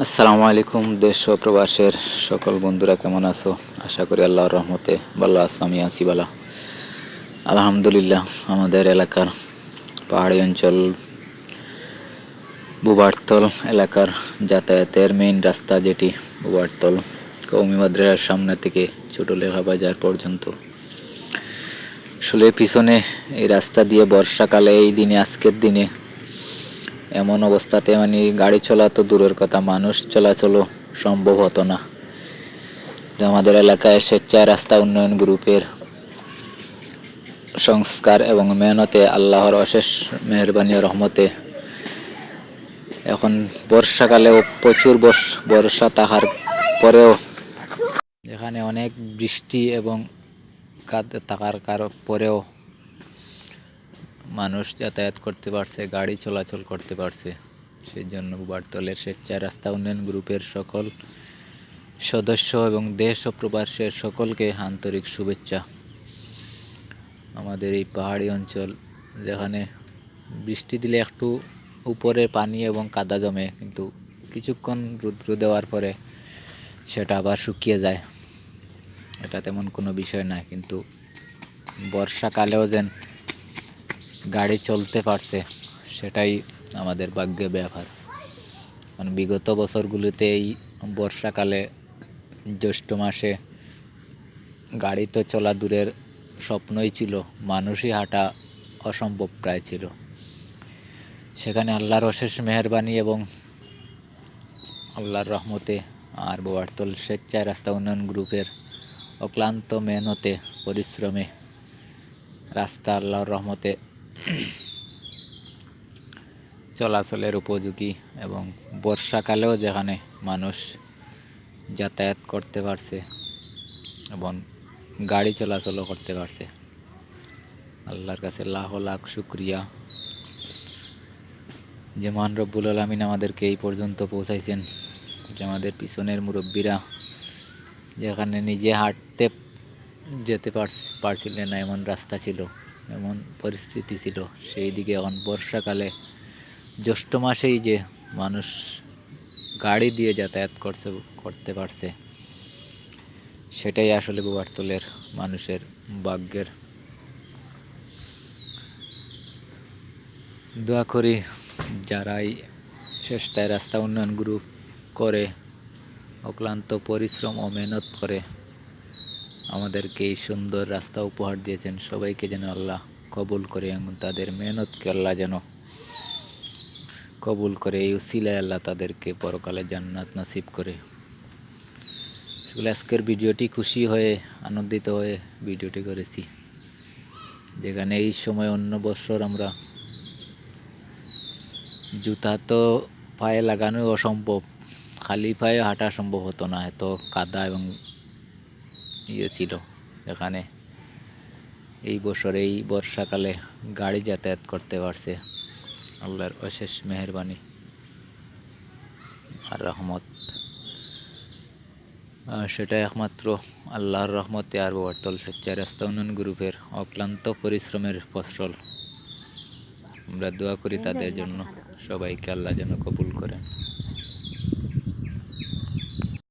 আসসালামু আলাইকুম। দেশ ও প্রবাসের সকল বন্ধুরা কেমন আছো? আশা করি আল্লাহর রহমতে ভালো আছো। আমি আছি বালা, আলহামদুলিল্লাহ। আমাদের এলাকার পাহাড়ি অঞ্চল বুবারতল এলাকার যাতায়াতের মেইন রাস্তা, যেটি বুবারতল কওমি মাদ্রাসার সামনে থেকে ছোটলেখা বাজার পর্যন্ত, আসলে পিছনে এই রাস্তা দিয়ে বর্ষাকালে এই দিনে, আজকের দিনে এমন অবস্থাতে মানে গাড়ি চলা তো দূরের কথা, মানুষ চলাচলও সম্ভব হতো না। আমাদের এলাকায় স্বেচ্ছায় রাস্তা উন্নয়ন গ্রুপের সংস্কার এবং মেহনতে, আল্লাহর অশেষ মেহরবানি ও রহমতে এখন বর্ষাকালেও প্রচুর বর্ষা থাকার পরেও, এখানে অনেক বৃষ্টি এবং কাদা থাকার পরেও মানুষ যাতায়াত করতে পারছে, গাড়ি চলাচল করতে পারছে। সেই জন্য বুবারতলের স্বেচ্ছায় রাস্তা উন্নয়ন গ্রুপের সকল সদস্য এবং দেশ ও প্রবাসের সকলকে আন্তরিক শুভেচ্ছা। আমাদের এই পাহাড়ি অঞ্চল, যেখানে বৃষ্টি দিলে একটু উপরে পানি এবং কাদা জমে, কিন্তু কিছুক্ষণ রৌদ্র দেওয়ার পরে সেটা আবার শুকিয়ে যায়, এটা তেমন কোনো বিষয় নয়। কিন্তু বর্ষাকালেও যেন গাড়ি চলতে পারছে, সেটাই আমাদের ভাগ্যের ব্যাপার। কারণ বিগত বছরগুলোতে এই বর্ষাকালে জ্যৈষ্ঠ মাসে গাড়ি তো চলা দূরের স্বপ্নই ছিল, মানুষই হাঁটা অসম্ভব প্রায় ছিল। সেখানে আল্লাহর অশেষ মেহেরবানি এবং আল্লাহর রহমতে আর বুবারতল স্বেচ্ছায় রাস্তা উন্নয়ন গ্রুপের অক্লান্ত মেহনতে, পরিশ্রমে রাস্তা আল্লাহর রহমতে চলাচলের উপযোগী, এবং বর্ষাকালেও যেখানে মানুষ যাতায়াত করতে পারছে এবং গাড়ি চলাচলও করতে পারছে। আল্লাহর কাছে লাখ লাখ শুক্রিয়া যে মহান রব্বুল আলামিন আমাদেরকে এই পর্যন্ত পৌঁছাইছেন, যে আমাদের পিছনের মুরব্বীরা যেখানে নিজে হাঁটতে যেতে পারছিলেন না, এমন রাস্তা ছিল, এমন পরিস্থিতি ছিল, সেই দিকে এখন বর্ষাকালে জ্যৈষ্ঠ মাসেই যে মানুষ গাড়ি দিয়ে যাতায়াত করতে পারছে, সেটাই আসলে বুবারতলের মানুষের ভাগ্যের। দোয়া করি যারাই স্বেচ্ছায় রাস্তা উন্নয়ন গ্রুপ করে অক্লান্ত পরিশ্রম ও মেহনত করে আমাদেরকে এই সুন্দর রাস্তা উপহার দিয়েছেন, সবাইকে যেন আল্লাহ কবুল করে এবং তাদের মেহনতকে আল্লাহ যেন কবুল করে। এই উসিলায় আল্লাহ তাদেরকে পরকালে জান্নাত নসিব করে। আজকের ভিডিওটি খুশি হয়ে, আনন্দিত হয়ে ভিডিওটি করেছি, যেখানে এই সময় অন্য বছর আমরা জুতা তো পায়ে লাগানো অসম্ভব, খালি পায়ে হাঁটা সম্ভব হতো না, এত কাদা এবং ছিল। এখানে এই বছর এই বর্ষাকালে গাড়ি যাতায়াত করতে পারছে, আল্লাহর অশেষ মেহেরবানি আর রহমত। সেটা একমাত্র আল্লাহর রহমতে আর বুবারতল স্বেচ্ছায় রাস্তা উন্নয়ন গ্রুপের অক্লান্ত পরিশ্রমের ফসল। আমরা দোয়া করি তাদের জন্য, সবাইকে আল্লাহ যেন কবুল করেন।